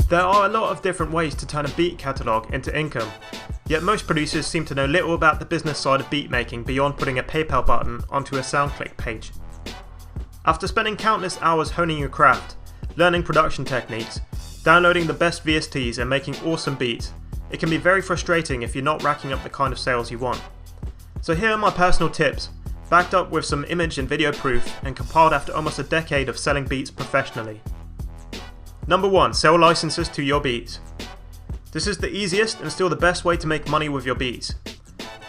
There are a lot of different ways to turn a beat catalogue into income, yet most producers seem to know little about the business side of beat making beyond putting a PayPal button onto a SoundClick page. After spending countless hours honing your craft, learning production techniques, downloading the best VSTs and making awesome beats, it can be very frustrating if you're not racking up the kind of sales you want. So here are my personal tips, backed up with some image and video proof and compiled after almost a decade of selling beats professionally. Number 1. Sell licenses to your beats. This is the easiest and still the best way to make money with your beats.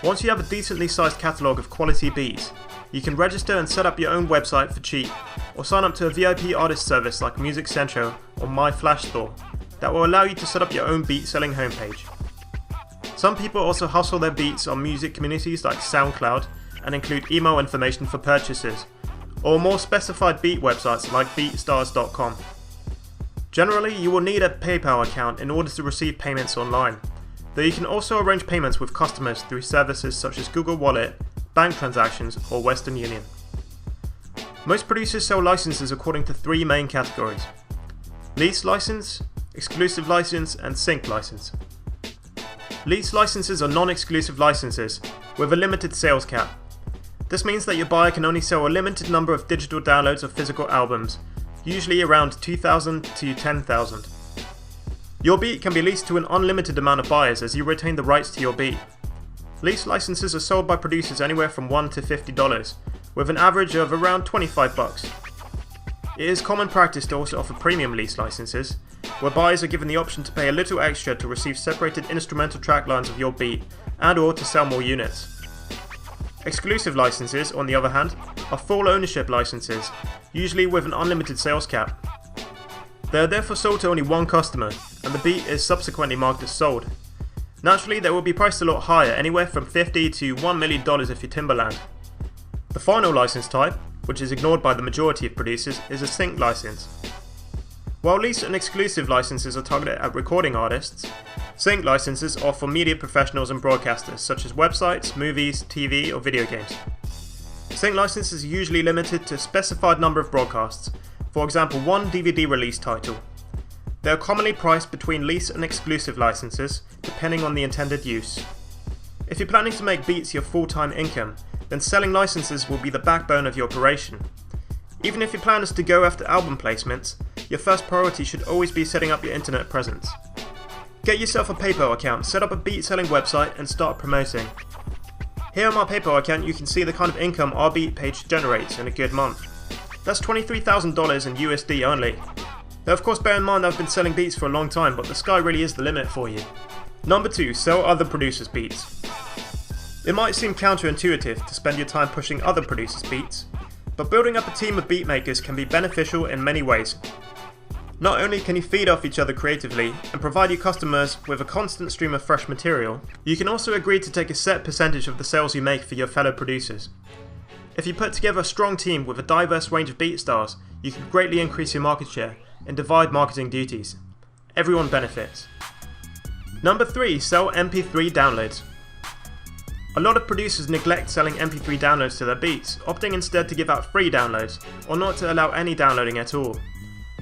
Once you have a decently sized catalogue of quality beats, you can register and set up your own website for cheap, or sign up to a VIP artist service like Music Central or My Flash Store that will allow you to set up your own beat selling homepage. Some people also hustle their beats on music communities like SoundCloud and include email information for purchases, or more specified beat websites like beatstars.com. Generally, you will need a PayPal account in order to receive payments online, though you can also arrange payments with customers through services such as Google Wallet, bank transactions, or Western Union. Most producers sell licenses according to 3 main categories: lease license, exclusive license, and sync license. Lease licenses are non-exclusive licenses with a limited sales cap. This means that your buyer can only sell a limited number of digital downloads of physical albums, usually around 2,000 to 10,000. Your beat can be leased to an unlimited amount of buyers as you retain the rights to your beat. Lease licenses are sold by producers anywhere from $1 to $50, with an average of around $25. It is common practice to also offer premium lease licenses, where buyers are given the option to pay a little extra to receive separated instrumental track lines of your beat and/or to sell more units. Exclusive licenses, on the other hand, are full ownership licenses, usually with an unlimited sales cap. They are therefore sold to only one customer, and the beat is subsequently marked as sold. Naturally, they will be priced a lot higher, anywhere from $50 to $1 million if you're Timberland. The final license type, which is ignored by the majority of producers, is a sync license. While lease and exclusive licenses are targeted at recording artists, sync licenses are for media professionals and broadcasters such as websites, movies, TV, or video games. Sync licenses are usually limited to a specified number of broadcasts, for example 1 DVD release title. They are commonly priced between lease and exclusive licenses, depending on the intended use. If you're planning to make beats your full-time income, then selling licenses will be the backbone of your operation. Even if your plan is to go after album placements, your first priority should always be setting up your internet presence. Get yourself a PayPal account, set up a beat selling website, and start promoting. Here on my PayPal account you can see the kind of income our beat page generates in a good month. That's $23,000 in USD only. Now of course bear in mind I've been selling beats for a long time, but the sky really is the limit for you. Number 2. Sell other producers' beats. It might seem counterintuitive to spend your time pushing other producers' beats, but building up a team of beat makers can be beneficial in many ways. Not only can you feed off each other creatively and provide your customers with a constant stream of fresh material, you can also agree to take a set percentage of the sales you make for your fellow producers. If you put together a strong team with a diverse range of beat styles, you can greatly increase your market share and divide marketing duties. Everyone benefits. Number 3. Sell MP3 downloads. A lot of producers neglect selling MP3 downloads to their beats, opting instead to give out free downloads, or not to allow any downloading at all.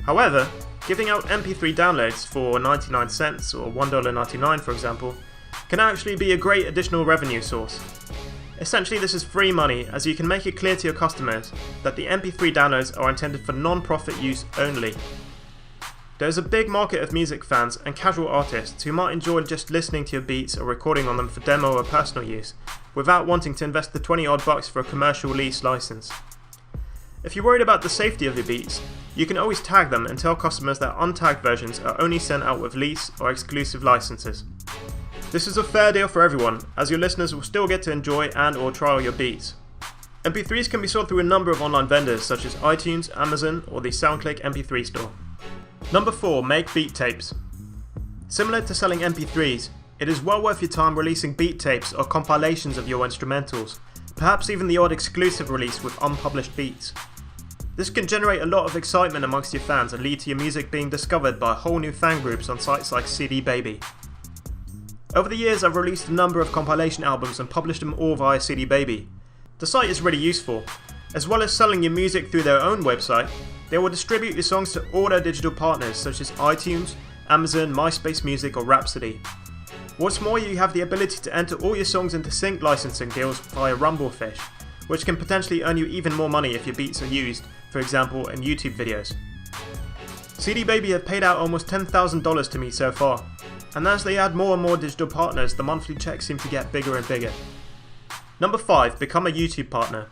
However, giving out MP3 downloads for 99 cents or $1.99 for example, can actually be a great additional revenue source. Essentially this is free money, as you can make it clear to your customers that the MP3 downloads are intended for non-profit use only. There is a big market of music fans and casual artists who might enjoy just listening to your beats or recording on them for demo or personal use, without wanting to invest the 20 odd bucks for a commercial lease license. If you're worried about the safety of your beats, you can always tag them and tell customers that untagged versions are only sent out with lease or exclusive licenses. This is a fair deal for everyone, as your listeners will still get to enjoy and/or trial your beats. MP3s can be sold through a number of online vendors such as iTunes, Amazon, or the SoundClick MP3 store. Number 4. Make beat tapes. Similar to selling MP3s, it is well worth your time releasing beat tapes or compilations of your instrumentals, perhaps even the odd exclusive release with unpublished beats. This can generate a lot of excitement amongst your fans and lead to your music being discovered by whole new fan groups on sites like CD Baby. Over the years I've released a number of compilation albums and published them all via CD Baby. The site is really useful. As well as selling your music through their own website, they will distribute your songs to all their digital partners such as iTunes, Amazon, MySpace Music or Rhapsody. What's more, you have the ability to enter all your songs into sync licensing deals via Rumblefish, which can potentially earn you even more money if your beats are used, for example in YouTube videos. CD Baby have paid out almost $10,000 to me so far, and as they add more and more digital partners, the monthly checks seem to get bigger and bigger. Number 5. Become a YouTube partner.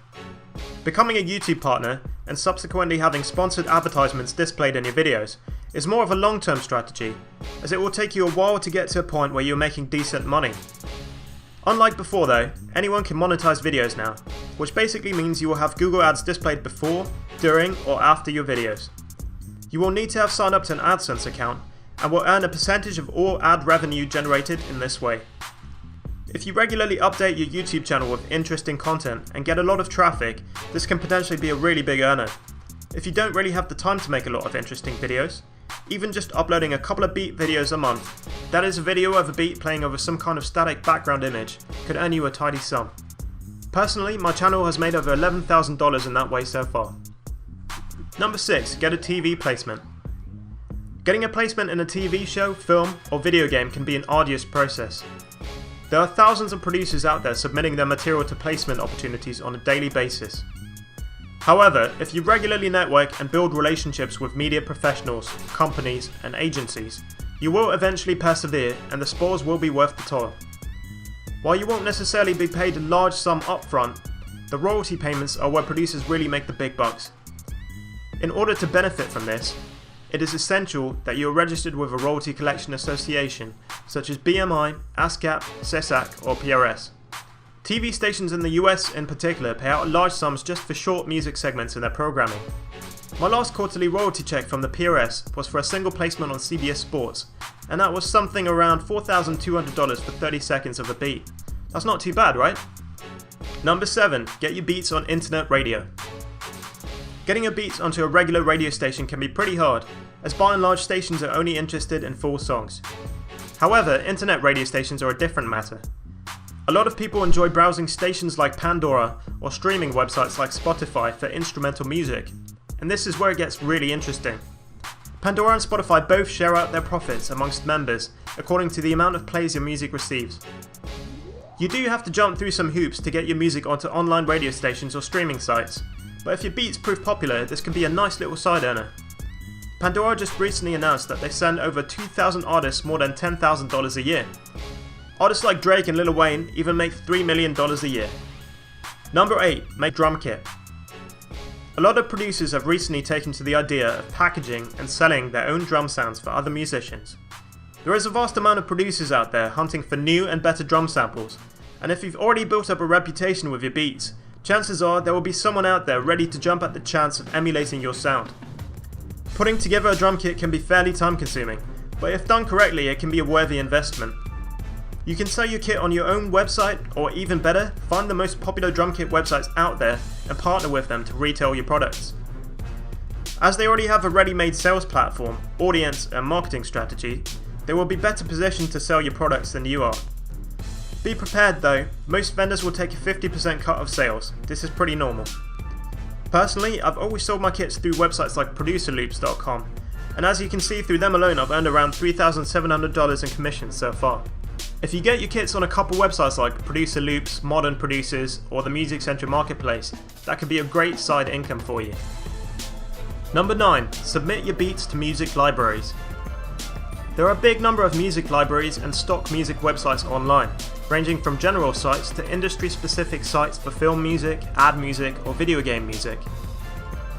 Becoming a YouTube partner, and subsequently having sponsored advertisements displayed in your videos, is more of a long-term strategy, as it will take you a while to get to a point where you're making decent money. Unlike before though, anyone can monetize videos now, which basically means you will have Google Ads displayed before, during, or after your videos. You will need to have signed up to an AdSense account, and will earn a percentage of all ad revenue generated in this way. If you regularly update your YouTube channel with interesting content and get a lot of traffic, this can potentially be a really big earner. If you don't really have the time to make a lot of interesting videos, even just uploading a couple of beat videos a month, that is a video of a beat playing over some kind of static background image, could earn you a tidy sum. Personally, my channel has made over $11,000 in that way so far. Number 6. Get a TV placement. Getting a placement in a TV show, film, or video game can be an arduous process. There are thousands of producers out there submitting their material to placement opportunities on a daily basis. However, if you regularly network and build relationships with media professionals, companies, and agencies, you will eventually persevere and the spoils will be worth the toil. While you won't necessarily be paid a large sum upfront, the royalty payments are where producers really make the big bucks. In order to benefit from this, it is essential that you are registered with a royalty collection association such as BMI, ASCAP, SESAC, or PRS. TV stations in the US in particular pay out large sums just for short music segments in their programming. My last quarterly royalty check from the PRS was for a single placement on CBS Sports, and that was something around $4,200 for 30 seconds of a beat. That's not too bad, right? Number 7. Get your beats on internet radio. Getting your beats onto a regular radio station can be pretty hard, as by and large stations are only interested in full songs. However, internet radio stations are a different matter. A lot of people enjoy browsing stations like Pandora or streaming websites like Spotify for instrumental music, and this is where it gets really interesting. Pandora and Spotify both share out their profits amongst members according to the amount of plays your music receives. You do have to jump through some hoops to get your music onto online radio stations or streaming sites, but if your beats prove popular, this can be a nice little side earner. Pandora just recently announced that they send over 2,000 artists more than $10,000 a year. Artists like Drake and Lil Wayne even make $3 million a year. Number 8. Make drum kit. A lot of producers have recently taken to the idea of packaging and selling their own drum sounds for other musicians. There is a vast amount of producers out there hunting for new and better drum samples, and if you've already built up a reputation with your beats, chances are there will be someone out there ready to jump at the chance of emulating your sound. Putting together a drum kit can be fairly time consuming, but if done correctly it can be a worthy investment. You can sell your kit on your own website, or even better, find the most popular drum kit websites out there and partner with them to retail your products. As they already have a ready-made sales platform, audience and marketing strategy, they will be better positioned to sell your products than you are. Be prepared though, most vendors will take a 50% cut of sales. This is pretty normal. Personally, I've always sold my kits through websites like producerloops.com, and as you can see, through them alone I've earned around $3,700 in commissions so far. If you get your kits on a couple websites like Producer Loops, Modern Producers, or the Music Central Marketplace, that could be a great side income for you. Number 9. Submit your beats to music libraries. There are a big number of music libraries and stock music websites online, ranging from general sites to industry-specific sites for film music, ad music, or video game music.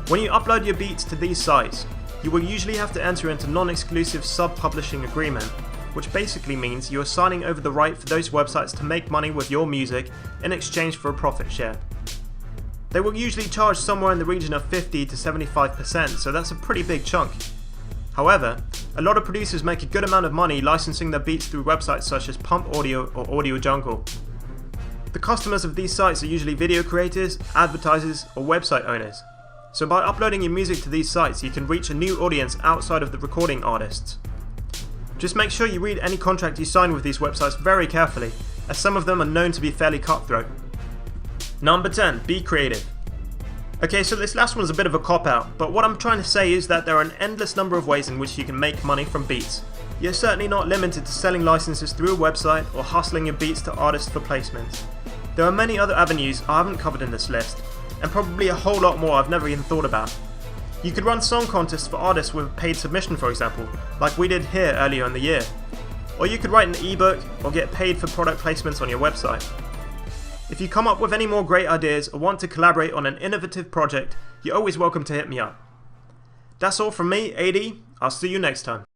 When you upload your beats to these sites, you will usually have to enter into non-exclusive sub-publishing agreement, which basically means you are signing over the right for those websites to make money with your music in exchange for a profit share. They will usually charge somewhere in the region of 50 to 75%, so that's a pretty big chunk. However, a lot of producers make a good amount of money licensing their beats through websites such as Pump Audio or Audio Jungle. The customers of these sites are usually video creators, advertisers, or website owners. So by uploading your music to these sites, you can reach a new audience outside of the recording artists. Just make sure you read any contract you sign with these websites very carefully, as some of them are known to be fairly cutthroat. Number 10. Be creative. Okay, so this last one is a bit of a cop-out, but what I'm trying to say is that there are an endless number of ways in which you can make money from beats. You're certainly not limited to selling licenses through a website or hustling your beats to artists for placements. There are many other avenues I haven't covered in this list, and probably a whole lot more I've never even thought about. You could run song contests for artists with a paid submission, for example, like we did here earlier in the year. Or you could write an ebook or get paid for product placements on your website. If you come up with any more great ideas or want to collaborate on an innovative project, you're always welcome to hit me up. That's all from me, AD. I'll see you next time.